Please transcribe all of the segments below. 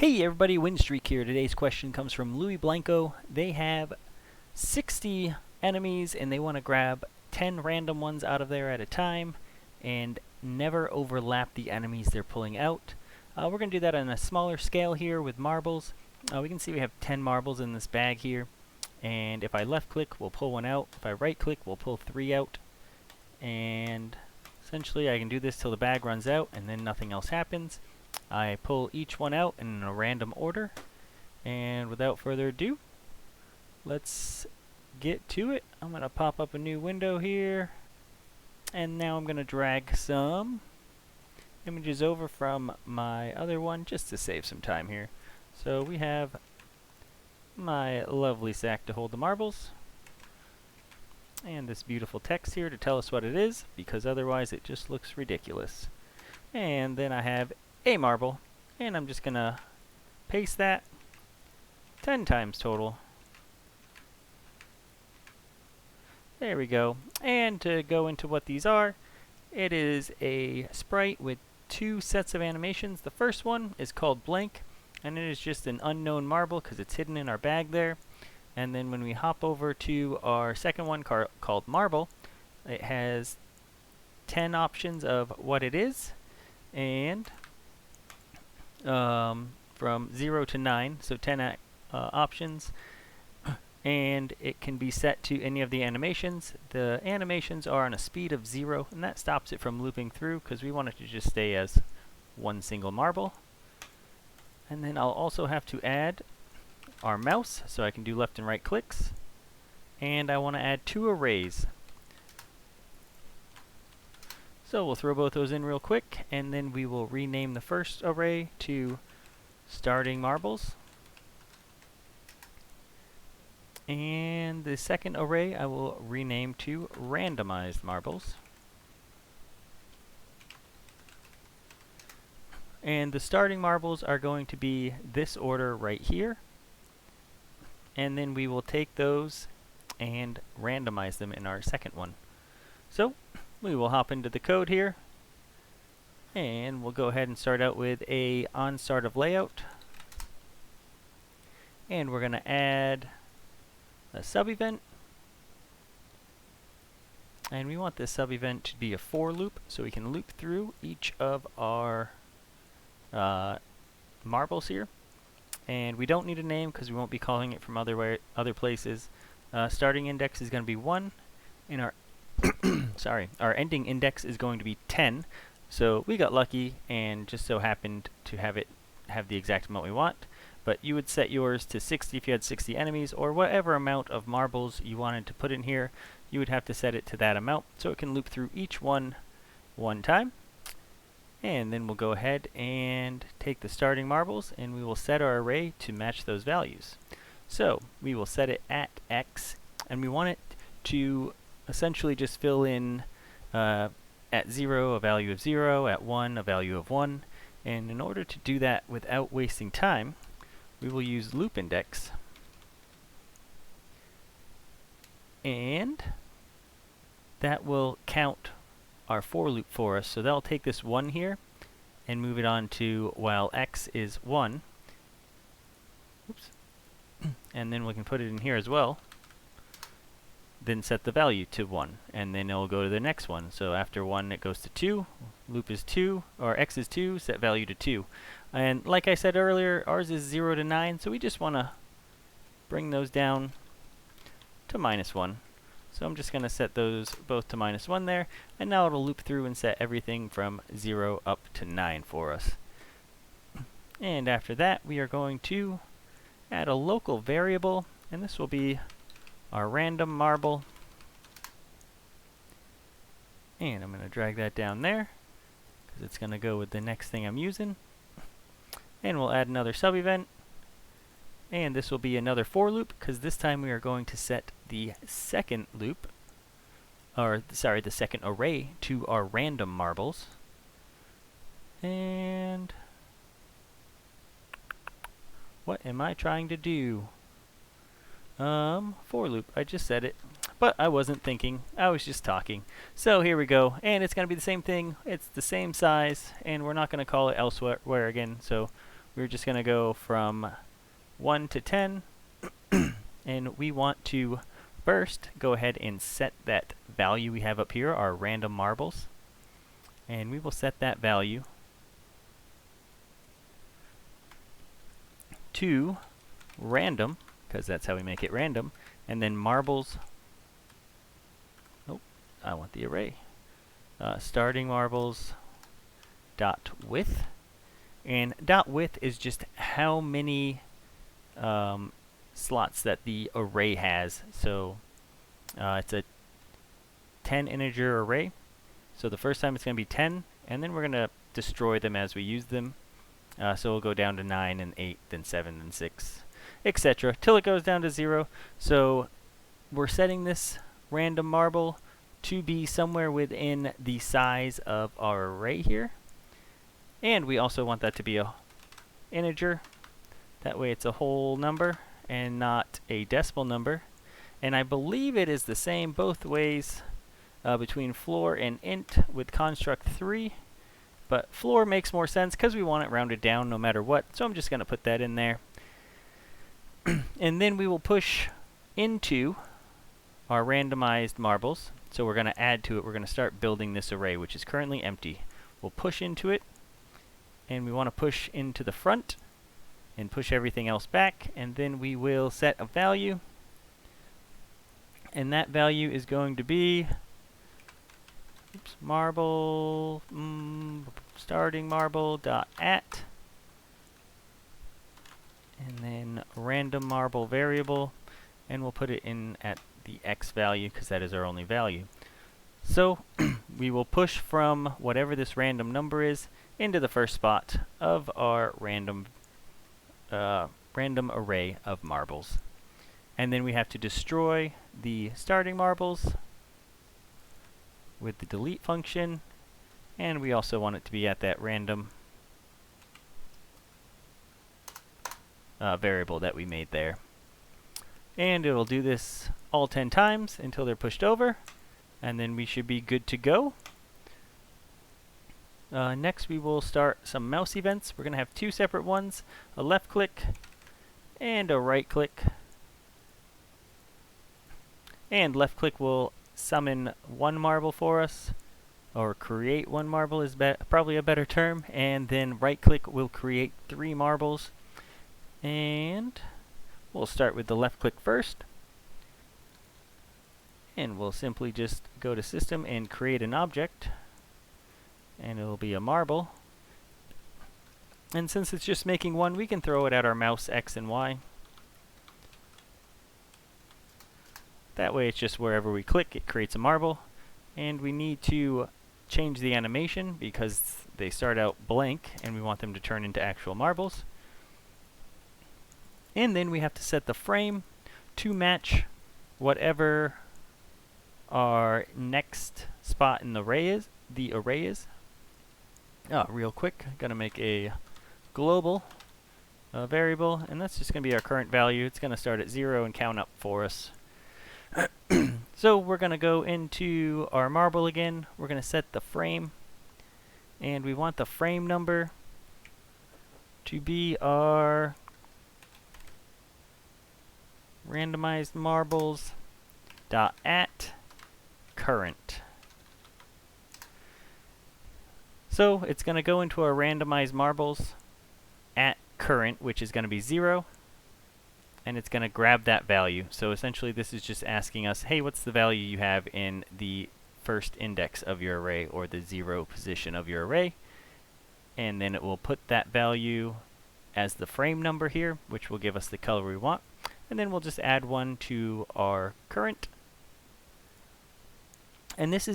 Hey everybody, Winstreak here. Today's question comes from Louis Blanco. They have 60 enemies and they want to grab 10 random ones out of there at a time and never overlap the enemies they're pulling out. We're going to do that on a smaller scale here with marbles. We can see we have 10 marbles in this bag here, and if I left click we'll pull one out. If I right click we'll pull 3 out, and essentially I can do this till the bag runs out and then nothing else happens. I pull each one out in a random order, and without further ado, let's get to it. I'm going to pop up a new window here, and now I'm going to drag some images over from my other one just to save some time here. So we have my lovely sack to hold the marbles, and this beautiful text here to tell us what it is, because otherwise it just looks ridiculous. And then I have a marble, and I'm just gonna paste that 10 times total. There we go. And to go into what these are, it is a sprite with 2 sets of animations. The first one is called blank, and it is just an unknown marble because it's hidden in our bag there. And then when we hop over to our second one called marble, it has 10 options of what it is, and from 0 to 9, so 10 options, and it can be set to any of the animations. The animations are on a speed of 0, and that stops it from looping through because we want it to just stay as one single marble. And then I'll also have to add our mouse, so I can do left and right clicks, and I want to add 2 arrays. So we'll throw both those in real quick, and then we will rename the first array to starting marbles. And the second array I will rename to randomized marbles. And the starting marbles are going to be this order right here. And then we will take those and randomize them in our second one. So we will hop into the code here, and we'll go ahead and start out with a on start of layout, and we're going to add a sub event, and we want this sub event to be a for loop, so we can loop through each of our marbles here. And we don't need a name because we won't be calling it from other places. Starting index is going to be 1, and our our ending index is going to be 10. So we got lucky and just so happened to have the exact amount we want. But you would set yours to 60 if you had 60 enemies, or whatever amount of marbles you wanted to put in here, you would have to set it to that amount so it can loop through each one time. And then we'll go ahead and take the starting marbles, and we will set our array to match those values. So we will set it at X, and we want it to essentially just fill in at 0 a value of 0, at 1 a value of 1, and in order to do that without wasting time, we will use loop index, and that will count our for loop for us. So that'll take this 1 here and move it on to while X is 1. Oops. And then we can put it in here as well. Then set the value to 1, and then it'll go to the next one. So after 1 it goes to 2, loop is 2, or X is 2, set value to 2. And like I said earlier, ours is 0 to 9, so we just want to bring those down to -1. So I'm just going to set those both to -1 there, and now it'll loop through and set everything from 0 up to 9 for us. And after that we are going to add a local variable, and this will be our random marble, and I'm going to drag that down there because it's going to go with the next thing I'm using. And we'll add another sub event, and this will be another for loop because this time we are going to set the second loop, or sorry, the second array to our random marbles. And what am I trying to do? For loop, I just said it, but I wasn't thinking, I was just talking. So here we go, and it's going to be the same thing, it's the same size, and we're not going to call it elsewhere again, so we're just going to go from 1 to 10, and we want to first go ahead and set that value we have up here, our random marbles, and we will set that value to random, because that's how we make it random, and then marbles, nope, I want the array, starting marbles dot width, and dot width is just how many slots that the array has. So it's a 10 integer array, so the first time it's going to be 10, and then we're going to destroy them as we use them. So we'll go down to 9 and 8, then 7 and 6, etc. till it goes down to 0. So we're setting this random marble to be somewhere within the size of our array here. And we also want that to be a integer. That way it's a whole number and not a decimal number. And I believe it is the same both ways between floor and int with construct 3. But floor makes more sense because we want it rounded down no matter what. So I'm just going to put that in there. And then we will push into our randomized marbles. So we're going to add to it. We're going to start building this array, which is currently empty. We'll push into it. And we want to push into the front and push everything else back. And then we will set a value. And that value is going to be marble, starting marble dot at, and then random marble variable, and we'll put it in at the x value because that is our only value. So we will push from whatever this random number is into the first spot of our random array of marbles, and then we have to destroy the starting marbles with the delete function, and we also want it to be at that random variable that we made there. And it'll do this all 10 times until they're pushed over, and then we should be good to go. Next we will start some mouse events. We're going to have two separate ones, a left click and a right click. And left click will summon one marble for us, or create one marble is probably a better term, and then right click will create 3 marbles. And we'll start with the left click first, and we'll simply just go to system and create an object, and it'll be a marble. And since it's just making one, we can throw it at our mouse X and Y. That way it's just wherever we click, it creates a marble. And we need to change the animation because they start out blank and we want them to turn into actual marbles. And then we have to set the frame to match whatever our next spot in the array is. Real quick, I'm gonna make a global variable, and that's just gonna be our current value. It's gonna start at 0 and count up for us. So we're going to go into our marble again. We're going to set the frame, and we want the frame number to be our randomized marbles dot at current. So it's going to go into our randomized marbles at current, which is going to be 0. And it's going to grab that value. So essentially this is just asking us, hey, what's the value you have in the first index of your array, or the 0 position of your array? And then it will put that value as the frame number here, which will give us the color we want. And then we'll just add one to our current. And this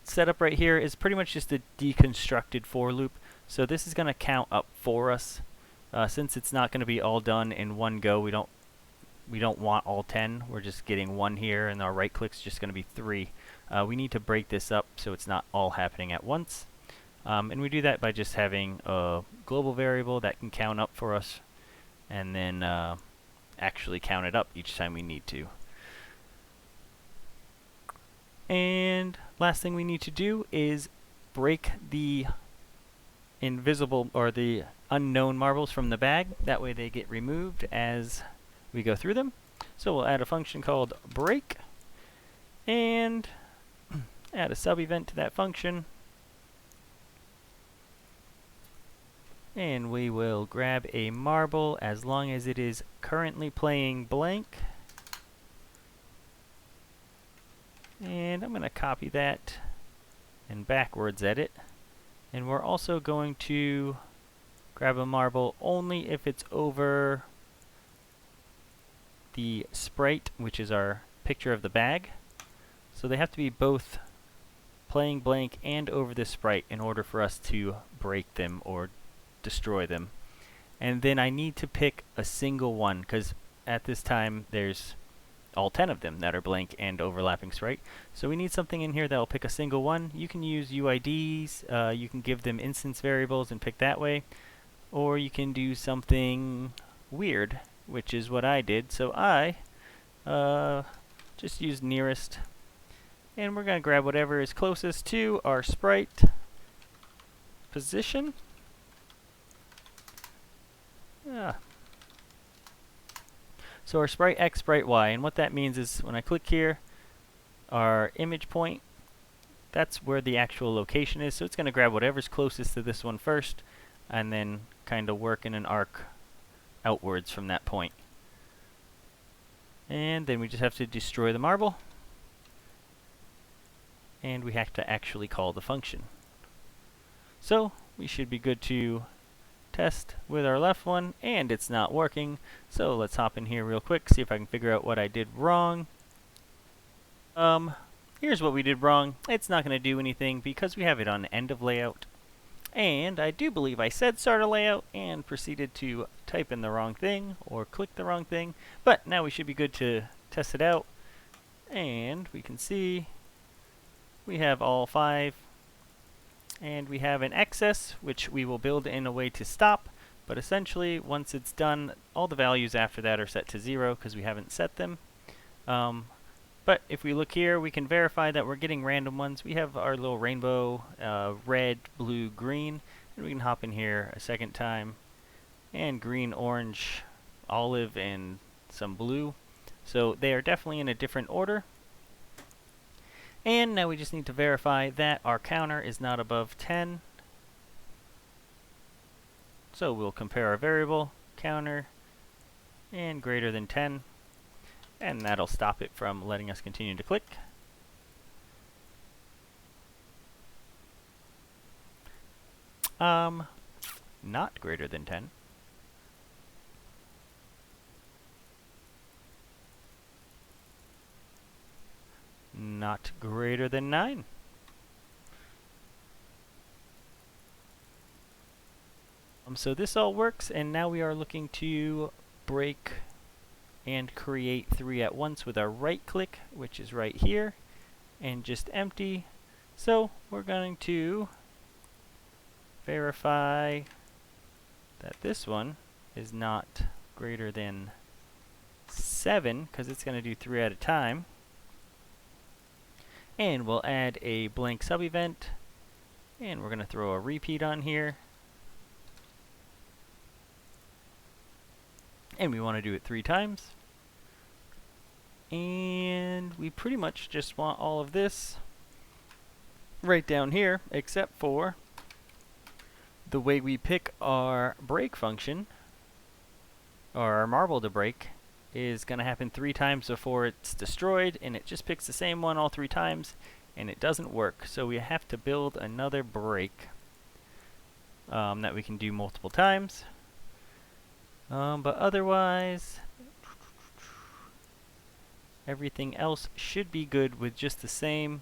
setup right here is pretty much just a deconstructed for loop. So this is going to count up for us. Since it's not going to be all done in one go, we don't want all 10. We're just getting 1 here, and our right click's just going to be 3. We need to break this up so it's not all happening at once. And we do that by just having a global variable that can count up for us, and then actually count it up each time we need to. And last thing we need to do is break the invisible, or the unknown marbles from the bag. That way they get removed as we go through them. So we'll add a function called break and add a sub event to that function. And we will grab a marble as long as it is currently playing blank. And I'm going to copy that and backwards edit. And we're also going to grab a marble only if it's over the sprite, which is our picture of the bag. So they have to be both playing blank and over the sprite in order for us to break them or destroy them. And then I need to pick a single one, because at this time there's all 10 of them that are blank and overlapping sprite. So we need something in here that will pick a single one. You can use UIDs, you can give them instance variables and pick that way, or you can do something weird, which is what I did. So I just used nearest, and we're going to grab whatever is closest to our sprite position. So our sprite X, sprite Y, and what that means is when I click here, our image point, that's where the actual location is. So it's going to grab whatever's closest to this one first, and then kind of work in an arc outwards from that point. And then we just have to destroy the marble, and we have to actually call the function. So we should be good to test with our left one, and it's not working. So let's hop in here real quick, see if I can figure out what I did wrong. Here's what we did wrong. It's not going to do anything because we have it on end of layout. And I do believe I said start a layout and proceeded to type in the wrong thing or click the wrong thing. But now we should be good to test it out. And we can see we have all 5. And we have an excess, which we will build in a way to stop. But essentially, once it's done, all the values after that are set to 0 because we haven't set them. But if we look here, we can verify that we're getting random ones. We have our little rainbow, red, blue, green. And we can hop in here a second time. And green, orange, olive, and some blue. So they are definitely in a different order. And now we just need to verify that our counter is not above 10. So we'll compare our variable, counter, and greater than 10. And that'll stop it from letting us continue to click. Not greater than 10. Not greater than 9. So this all works, and now we are looking to break and create 3 at once with our right click, which is right here, and just empty. So we're going to verify that this one is not greater than 7, because it's going to do 3 at a time. And we'll add a blank sub event, and we're going to throw a repeat on here. And we want to do it 3 times. And we pretty much just want all of this right down here, except for the way we pick our break function, or our marble to break, is going to happen 3 times before it's destroyed, and it just picks the same one all 3 times, and it doesn't work. So we have to build another break that we can do multiple times. But otherwise, everything else should be good with just the same.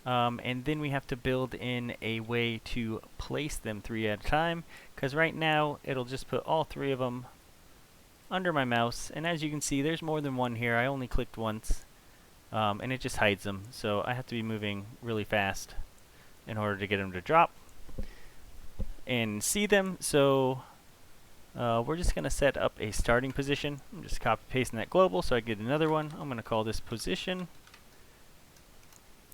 And then we have to build in a way to place them 3 at a time, because right now it'll just put all 3 of them under my mouse, and as you can see there's more than one here. I only clicked once, and it just hides them, so I have to be moving really fast in order to get them to drop and see them. So we're just going to set up a starting position. I'm just copy pasting that global so I get another one. I'm going to call this position,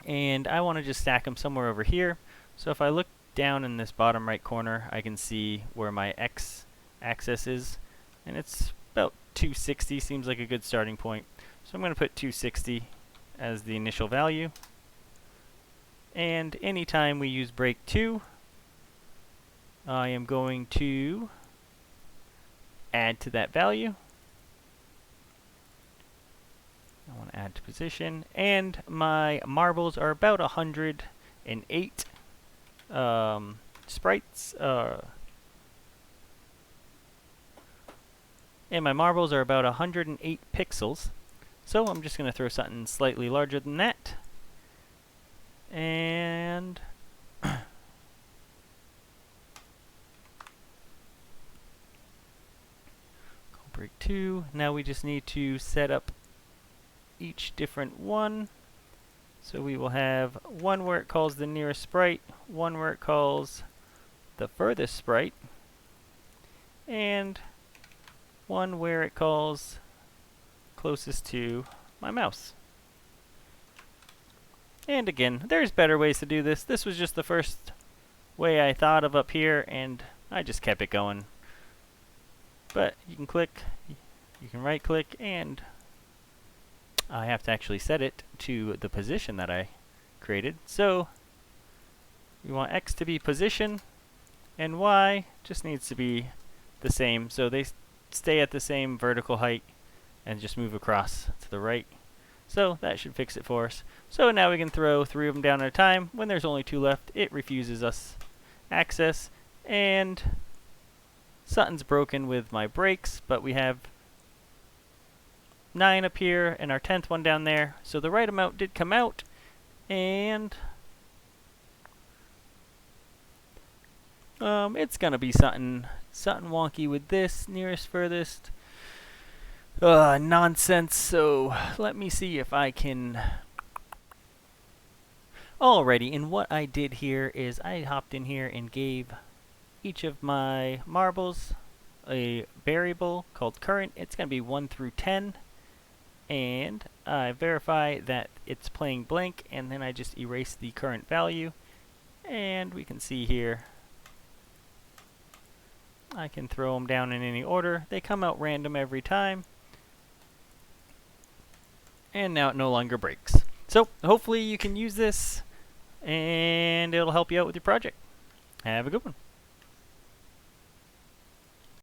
and I want to just stack them somewhere over here. So if I look down in this bottom right corner, I can see where my X axis is, and it's about 260, seems like a good starting point. So I'm going to put 260 as the initial value. And anytime we use break 2, I am going to add to that value. I want to add to position, and my marbles are about 108 sprites, and my marbles are about 108 pixels. So I'm just going to throw something slightly larger than that, and break 2. Now we just need to set up each different one. So we will have one where it calls the nearest sprite, one where it calls the furthest sprite, and one where it calls closest to my mouse. And again, there's better ways to do this. This was just the first way I thought of up here, and I just kept it going. But you can click, you can right click, and I have to actually set it to the position that I created. So we want X to be position, and Y just needs to be the same. So they stay at the same vertical height and just move across to the right. So that should fix it for us. So now we can throw 3 of them down at a time. When there's only 2 left, it refuses us access, and something's broken with my brakes, but we have 9 up here and our 10th one down there. So the right amount did come out, and it's gonna be something wonky with this nearest furthest nonsense. So let me see if I can. Alrighty, and what I did here is I hopped in here and gave each of my marbles a variable called current. It's going to be 1 through 10, and I verify that it's playing blank, and then I just erase the current value, and we can see here I can throw them down in any order. They come out random every time, and now it no longer breaks. So hopefully you can use this, and it'll help you out with your project. Have a good one.